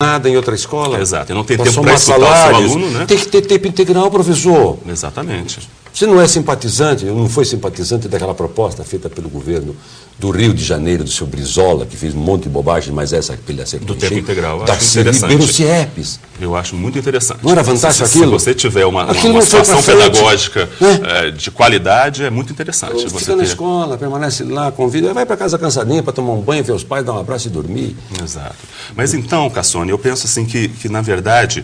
nada em outra escola. Exato, e não tem tempo para escutar o seu aluno, né? Tem que ter tempo integral, professor. Exatamente. Você não é simpatizante, não foi simpatizante daquela proposta feita pelo governo do Rio de Janeiro, do seu Brizola, que fez um monte de bobagem, mas essa ele acertou. Do tempo integral, eu acho Darcy interessante. Ribeiro Ciepes. Eu acho muito interessante. Não era fantástico se aquilo? Se você tiver uma Aquilo não foi situação pra frente, pedagógica né? De qualidade, é muito interessante. Você Fica na escola, permanece lá, convida, vai para casa cansadinha para tomar um banho, ver os pais, dar um abraço e dormir. Exato. Mas então, Cassone, eu penso assim que na verdade,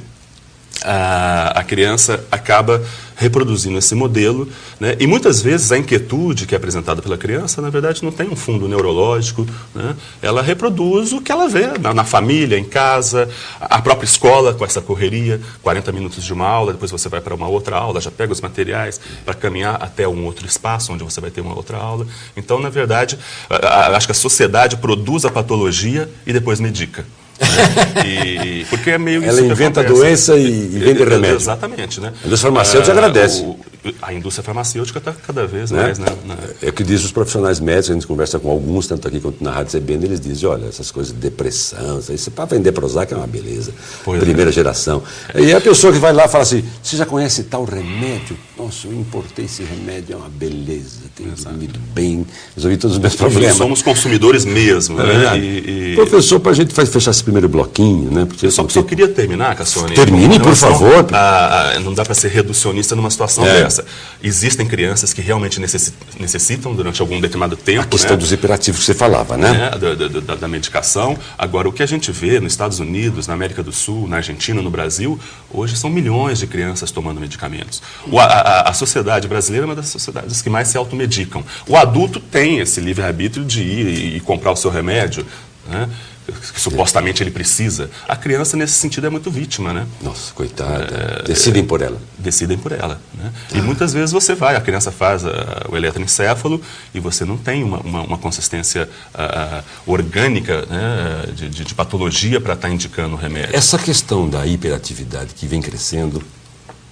a criança acaba reproduzindo esse modelo, né? E muitas vezes a inquietude que é apresentada pela criança, na verdade, não tem um fundo neurológico, né? Ela reproduz o que ela vê na família, em casa, a própria escola com essa correria, 40 minutos de uma aula, depois você vai para uma outra aula, já pega os materiais para caminhar até um outro espaço onde você vai ter uma outra aula. Então, na verdade, acho que a sociedade produz a patologia e depois medica. Porque é meio ela isso inventa a acontece. doença e vende remédio. Exatamente, né? A indústria farmacêutica agradece. A indústria farmacêutica está cada vez Né? mais, né? É o que diz os profissionais médicos, a gente conversa com alguns, tanto aqui quanto na Rádio CBN, eles dizem, olha, essas coisas de depressão, isso para vender Prozac é uma beleza. Pois primeira geração. E a pessoa que vai lá fala assim, você já conhece tal remédio? Nossa, eu importei esse remédio, é uma beleza, tenho dormido bem, resolvi todos os meus problemas. Somos consumidores mesmo, né? Professor, para a gente fechar esse primeiro bloquinho, né? Porque eu só queria terminar, Cassone. Termine, por favor. Não dá para ser reducionista numa situação dessa. Existem crianças que realmente necessitam durante algum determinado tempo. A questão dos hiperativos que você falava, né? Da medicação. Agora, o que a gente vê nos Estados Unidos, na América do Sul, na Argentina, no Brasil, hoje são milhões de crianças tomando medicamentos. A sociedade brasileira é uma das sociedades que mais se automedicam. O adulto tem esse livre-arbítrio de ir e comprar o seu remédio, né? Que supostamente ele precisa. A criança, nesse sentido, é muito vítima, né? Nossa, coitada. Decidem por ela. Decidem por ela, né? E muitas vezes você vai, a criança faz o eletroencefalo e você não tem uma consistência orgânica, né, de patologia para estar indicando o remédio. Essa questão da hiperatividade que vem crescendo,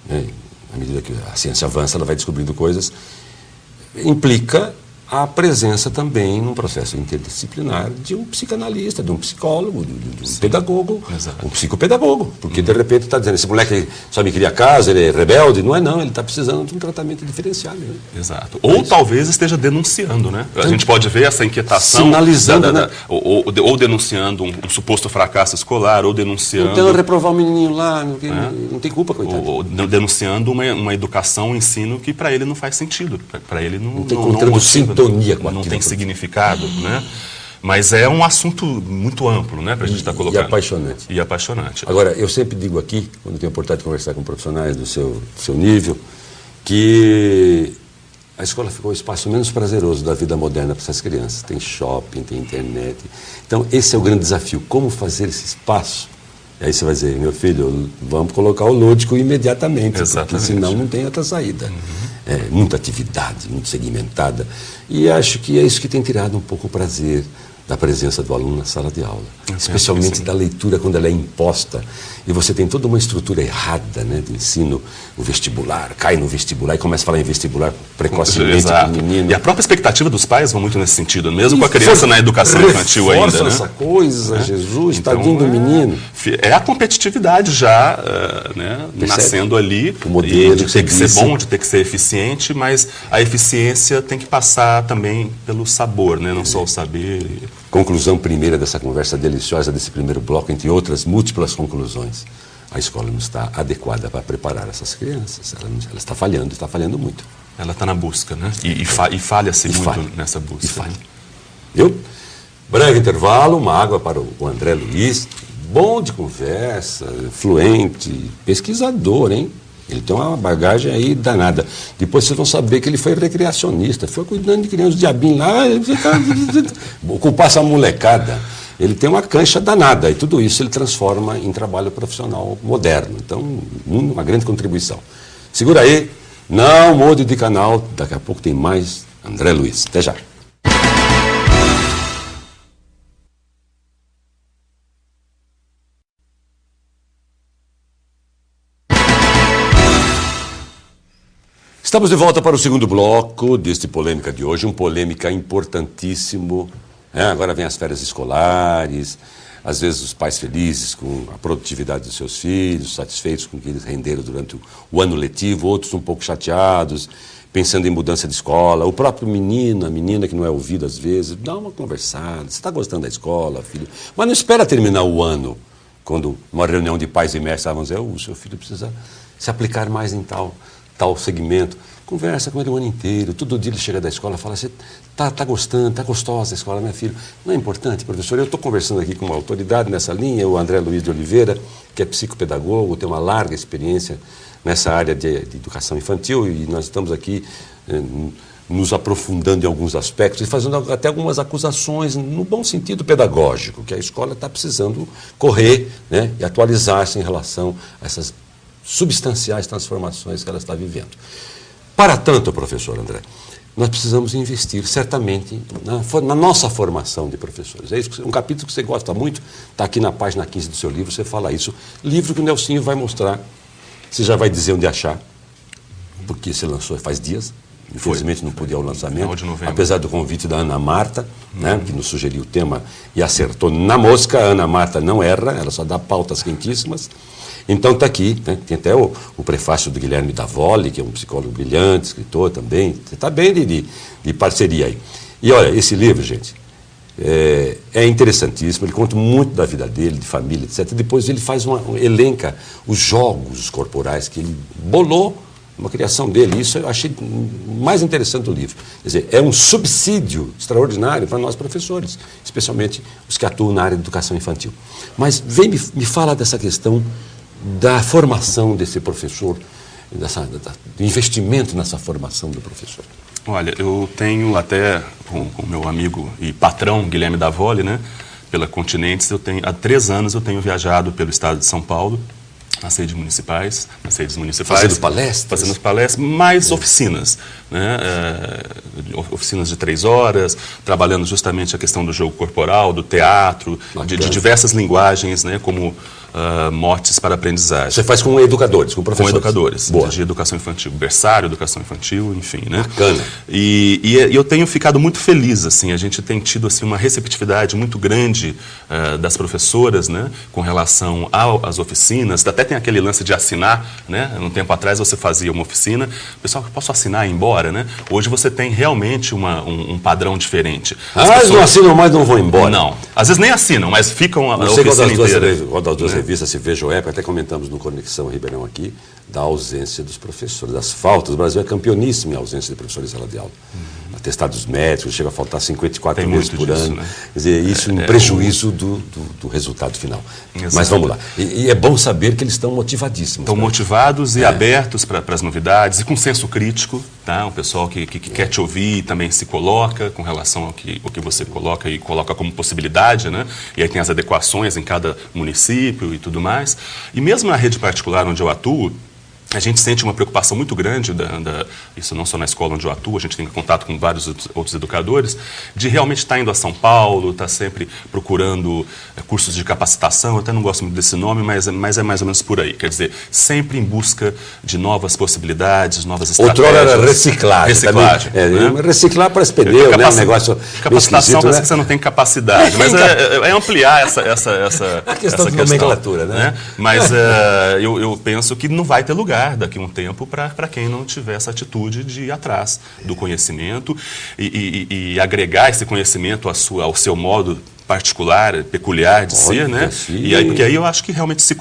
né, à medida que a ciência avança, ela vai descobrindo coisas, implica a presença também num processo interdisciplinar de um psicanalista, de um psicólogo, de um pedagogo, um psicopedagogo, porque de repente está dizendo, esse moleque só me cria casa, ele é rebelde, não, ele está precisando de um tratamento diferenciado. Né? Exato. Ou talvez esteja denunciando, né? A gente pode ver essa inquietação, sinalizando, né? ou denunciando um suposto fracasso escolar, ou denunciando... Então reprovar o menininho lá, não tem culpa, coitado. Ou denunciando uma educação, um ensino que para ele não faz sentido, para ele não tem sintonia com não tem significado, né? Mas é um assunto muito amplo, né, para a gente estar colocando. E apaixonante. Agora, eu sempre digo aqui, quando tenho a oportunidade de conversar com profissionais do seu nível, que a escola ficou o espaço menos prazeroso da vida moderna para essas crianças. Tem shopping, tem internet. Então, esse é o grande desafio. Como fazer esse espaço? E aí você vai dizer, meu filho, vamos colocar o lúdico imediatamente, porque senão não tem outra saída. Muita atividade, muito segmentada. E acho que é isso que tem tirado um pouco o prazer da presença do aluno na sala de aula. Especialmente da leitura quando ela é imposta. E você tem toda uma estrutura errada, né, de ensino, o vestibular, cai no vestibular e começa a falar em vestibular precocemente com o menino. E a própria expectativa dos pais vão muito nesse sentido, mesmo com a criança na educação infantil ainda. Né? Essa coisa, Jesus, então, tadinho do menino. É a competitividade já nascendo ali, o modelo de ter que ser bom, de ter que ser eficiente, mas a eficiência tem que passar também pelo sabor, né? Não só o saber. Conclusão primeira dessa conversa deliciosa, desse primeiro bloco, entre outras múltiplas conclusões. A escola não está adequada para preparar essas crianças. Ela está falhando muito. Ela está na busca, né? E falha-se muito nessa busca. E falha. Viu? Breve intervalo, uma água para o André Luiz. Bom de conversa, fluente, pesquisador, hein? Ele tem uma bagagem aí danada. Depois vocês vão saber que ele foi recreacionista, foi cuidando de crianças, diabinho lá, ocupar essa molecada. Ele tem uma cancha danada e tudo isso ele transforma em trabalho profissional moderno. Então, uma grande contribuição. Segura aí, não mude de canal, daqui a pouco tem mais André Luiz. Até já. Estamos de volta para o segundo bloco deste Polêmica de hoje, um polêmica importantíssimo. Agora vem as férias escolares, às vezes os pais felizes com a produtividade dos seus filhos, satisfeitos com o que eles renderam durante o ano letivo, outros um pouco chateados, pensando em mudança de escola, o próprio menino, a menina que não é ouvida às vezes, dá uma conversada, você está gostando da escola, filho? Mas não espera terminar o ano, quando numa reunião de pais e mestres, vamos dizer, o seu filho precisa se aplicar mais em tal segmento. Conversa com ele o ano inteiro, todo dia ele chega da escola e fala, você está gostando, está gostosa a escola, minha filha? Não é importante, professor? Eu estou conversando aqui com uma autoridade nessa linha, o André Luiz de Oliveira, que é psicopedagogo, tem uma larga experiência nessa área de educação infantil, e nós estamos aqui nos aprofundando em alguns aspectos e fazendo até algumas acusações no bom sentido pedagógico, que a escola está precisando correr, né, e atualizar-se em relação a essas substanciais transformações que ela está vivendo. Para tanto, professor André, nós precisamos investir certamente na nossa formação de professores. É isso, um capítulo que você gosta muito, está aqui na página 15 do seu livro, você fala isso. Livro que o Nelsinho vai mostrar. Você já vai dizer onde achar, porque se lançou faz dias. Infelizmente não pude ir ao lançamento, apesar do convite da Ana Marta, né, que nos sugeriu o tema e acertou na mosca. A Ana Marta não erra, ela só dá pautas quentíssimas. Então está aqui, né, tem até o prefácio do Guilherme Davoli, que é um psicólogo brilhante, escritor também. Você está bem de parceria aí. E olha, esse livro, gente, é interessantíssimo, ele conta muito da vida dele, de família, etc. Depois ele elenca os jogos corporais que ele bolou, uma criação dele. Isso eu achei mais interessante do livro. Quer dizer, é um subsídio extraordinário para nós professores, especialmente os que atuam na área de educação infantil. Mas vem me fala dessa questão da formação desse professor, do investimento nessa formação do professor. Olha, eu tenho até com o meu amigo e patrão Guilherme Davoli, né, pela Continentes, há 3 anos eu tenho viajado pelo estado de São Paulo, nas redes municipais. Fazendo palestras? Fazendo palestras, mais oficinas, né? Oficinas de 3 horas, trabalhando justamente a questão do jogo corporal, do teatro, de diversas linguagens, né, como motes para aprendizagem. Você faz com educadores, com professores? Com educadores, Boa. De educação infantil, berçário, educação infantil, enfim, né? Bacana. E eu tenho ficado muito feliz, assim, a gente tem tido assim, uma receptividade muito grande das professoras, né, com relação às oficinas. Até tem aquele lance de assinar, né? Um tempo atrás você fazia uma oficina, pessoal, posso assinar e ir embora, né? Hoje você tem realmente um padrão diferente. Eles não assinam mais, não vão embora. Não, às vezes nem assinam, mas ficam a oficina inteira. Qual das duas revistas, se veja o época, até comentamos no Conexão Ribeirão aqui, da ausência dos professores, das faltas. O Brasil é campeoníssimo em ausência de professores em sala de aula. Atestados médicos, chega a faltar 54 vezes por ano. Né? Quer dizer, isso em prejuízo do resultado final. Exato. Mas vamos lá. E é bom saber que eles estão motivadíssimos. Estão motivados e abertos para as novidades, e com senso crítico, tá? Um pessoal que quer te ouvir e também se coloca com relação ao que você coloca e coloca como possibilidade, né? E aí tem as adequações em cada município e tudo mais. E mesmo na rede particular onde eu atuo, a gente sente uma preocupação muito grande, isso não só na escola onde eu atuo, a gente tem contato com vários outros educadores, de realmente estar indo a São Paulo, estar sempre procurando cursos de capacitação. Eu até não gosto muito desse nome, mas é mais ou menos por aí. Quer dizer, sempre em busca de novas possibilidades, novas estratégias. Outrora era reciclagem. Reciclagem. Né? Reciclar para pneu, né? Um negócio capacitação parece que você não tem capacidade, mas é ampliar essa questão de nomenclatura, né? Mas eu penso que não vai ter lugar daqui a um tempo para quem não tiver essa atitude de ir atrás do conhecimento e agregar esse conhecimento ao seu modo particular, peculiar de ser, né? E aí, porque aí eu acho que realmente se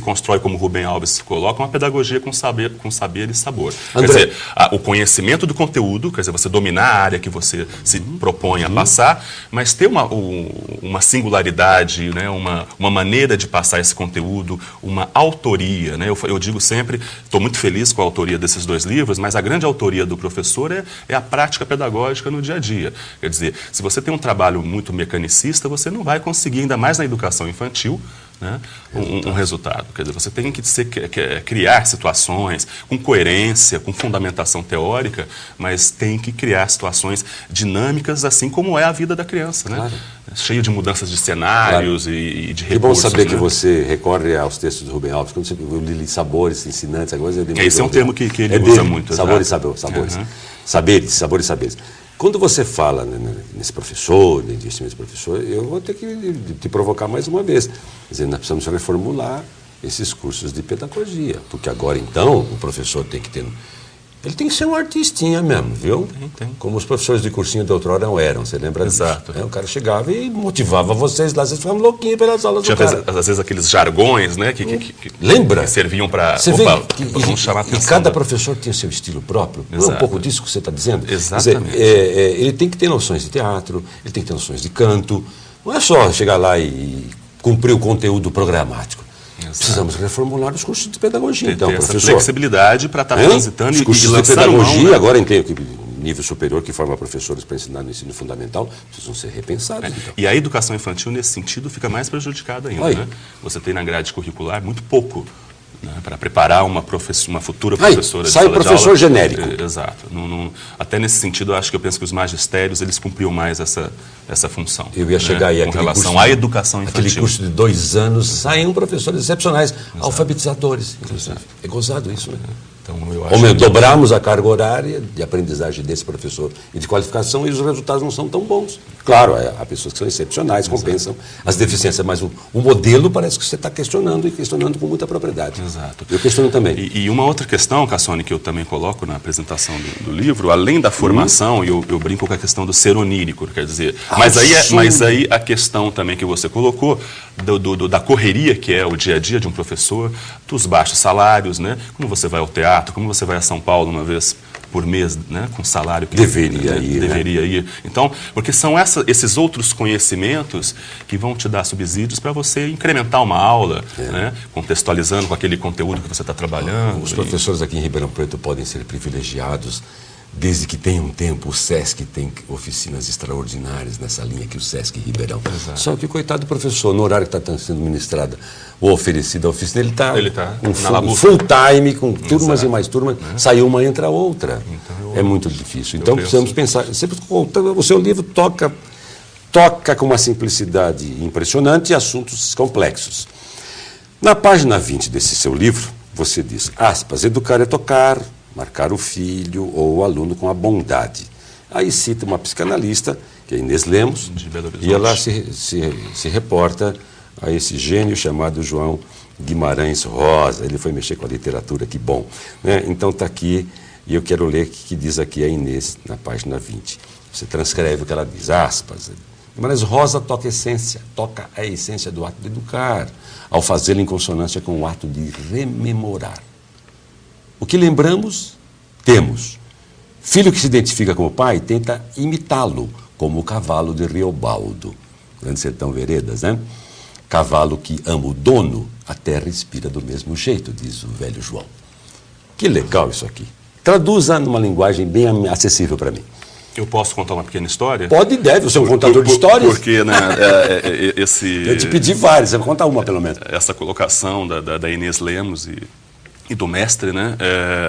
constrói, como o Rubem Alves coloca, uma pedagogia com saber e sabor. André. Quer dizer, o conhecimento do conteúdo, quer dizer, você dominar a área que você se propõe a passar, mas ter uma singularidade, né? Uma maneira de passar esse conteúdo, uma autoria, né? Eu digo sempre, estou muito feliz com a autoria desses 2 livros, mas a grande autoria do professor é a prática pedagógica no dia a dia. Quer dizer, se você tem um trabalho muito mecanicista, você não vai conseguir, ainda mais na educação infantil, né, um resultado. Quer dizer, você tem que criar situações com coerência, com fundamentação teórica, mas tem que criar situações dinâmicas, assim como é a vida da criança, né? Claro. Cheio de mudanças de cenários e de recursos. Que bom saber, né, que você recorre aos textos do Rubem Alves, quando você viu sabores ensinantes, agora esse é um termo que ele usa muito. Sabores e sabores. Saberes, sabores e saberes. Quando você fala nesse professor, no investimento do professor, eu vou ter que te provocar mais uma vez. Quer dizer, nós precisamos reformular esses cursos de pedagogia, porque agora, então, o professor tem que ter... Ele tem que ser um artistinha mesmo, viu? Tem. Como os professores de cursinho de outrora não eram, você lembra disso? Exato. O cara chegava e motivava vocês lá, vocês ficavam louquinhos pelas aulas do cara. Às vezes aqueles jargões, né? Lembra? Que serviam para chamar a atenção. E cada professor tinha seu estilo próprio. Não é um pouco disso que você está dizendo? Exatamente. Quer dizer, ele tem que ter noções de teatro, ele tem que ter noções de canto. Não é só chegar lá e cumprir o conteúdo programático. Exato. Precisamos reformular os cursos de pedagogia, então, professor. Essa flexibilidade para estar transitando os cursos e lançando de pedagogia, mão, né? agora tem nível superior que forma professores para ensinar no ensino fundamental, precisam ser repensados. Então. E a educação infantil, nesse sentido, fica mais prejudicada ainda. Né? Você tem na grade curricular muito pouco, né, para preparar uma futura professora de sai sala professor de aula. Genérico. Exato. Até nesse sentido, eu penso que os magistérios eles cumpriam mais essa função. Eu ia chegar aí com relação à educação infantil. Aquele curso de 2 anos, saem professores excepcionais, alfabetizadores, inclusive. É gozado isso, né? Então, eu acho dobramos a carga horária de aprendizagem desse professor e de qualificação e os resultados não são tão bons. Claro, há pessoas que são excepcionais, compensam as deficiências, mas o modelo parece que você está questionando e questionando com muita propriedade. Exato. Eu questiono também. E uma outra questão, Cassone, que eu também coloco na apresentação do livro, além da formação, eu brinco com a questão do ser onírico, quer dizer, mas aí a questão também que você colocou da correria que é o dia a dia de um professor, dos baixos salários, né? Como você vai ao teatro, como você vai a São Paulo uma vez por mês, né, com salário que deveria ir. Então, porque são esses outros conhecimentos que vão te dar subsídios para você incrementar uma aula, né, contextualizando com aquele conteúdo que você está trabalhando. Os professores aqui em Ribeirão Preto podem ser privilegiados desde que tenham tempo. O SESC tem oficinas extraordinárias nessa linha que o SESC Ribeirão. Exato. Só que, coitado do professor, no horário que está sendo ministrada ou oferecida a oficina, ele está com full time, com turmas e mais turmas, sai uma, entra outra. Então, é muito difícil. Então, precisamos pensar. O seu livro toca com uma simplicidade impressionante assuntos complexos. Na página 20 desse seu livro, você diz, aspas, educar é tocar, marcar o filho ou o aluno com a bondade. Aí cita uma psicanalista, que é Inês Lemos, e ela se reporta a esse gênio chamado João Guimarães Rosa. Ele foi mexer com a literatura, que bom. Né? Então está aqui, e eu quero ler o que diz aqui a Inês, na página 20. Você transcreve o que ela diz, aspas. Guimarães Rosa toca a essência do ato de educar, ao fazê-lo em consonância com o ato de rememorar. O que lembramos, temos. Filho que se identifica com o pai tenta imitá-lo, como o cavalo de Riobaldo. Grande Sertão Veredas, né? Cavalo que ama o dono, até respira do mesmo jeito, diz o velho João. Que legal isso aqui. Traduza numa linguagem bem acessível para mim. Eu posso contar uma pequena história? Pode e deve, você é um contador de histórias. Porque, né, eu te pedi várias, você vai contar uma pelo menos. Essa colocação da Inês Lemos e do mestre, né,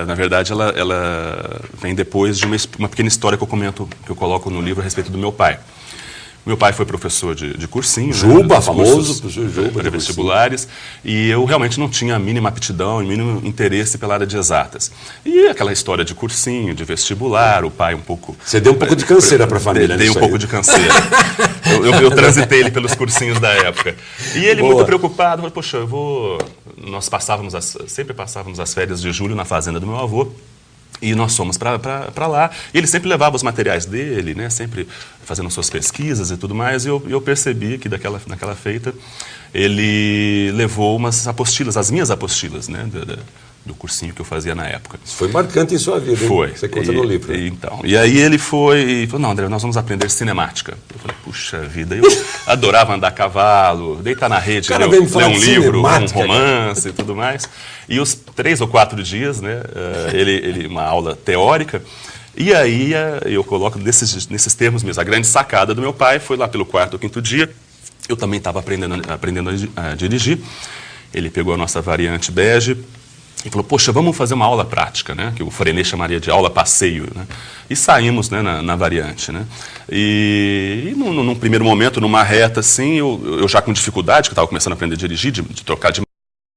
na verdade, ela vem depois de uma pequena história que eu coloco no livro a respeito do meu pai. Meu pai foi professor de cursinho. Juba, né, famoso professor Juba. Vestibulares. E eu realmente não tinha a mínima aptidão e mínimo interesse pela área de exatas. E aquela história de cursinho, de vestibular, o pai um pouco... Você deu um pouco de canseira para a família, Dei um pouco de canseira. eu transitei ele pelos cursinhos da época. E ele muito preocupado, falou, poxa, nós sempre passávamos as férias de julho na fazenda do meu avô. E nós fomos para lá, e ele sempre levava os materiais dele, né, sempre fazendo suas pesquisas e tudo mais, e eu percebi que naquela feita ele levou umas apostilas, as minhas apostilas, né, do cursinho que eu fazia na época. Isso foi marcante em sua vida, hein? Foi. Você conta no livro. E aí ele foi e falou, não, André, nós vamos aprender cinemática. Eu falei, puxa vida, eu adorava andar a cavalo, deitar na rede, ler um livro, um romance e tudo mais. E os 3 ou 4 dias, né, uma aula teórica, e aí eu coloco nesses termos mesmo. A grande sacada do meu pai foi lá pelo 4º ou 5º dia, eu também estava aprendendo a dirigir, ele pegou a nossa variante bege, e falou, poxa, vamos fazer uma aula prática, né? Que o Frenê chamaria de aula passeio, né? E saímos, né, na variante, né? E num primeiro momento, numa reta assim, eu já com dificuldade, que eu estava começando a aprender a dirigir, de trocar de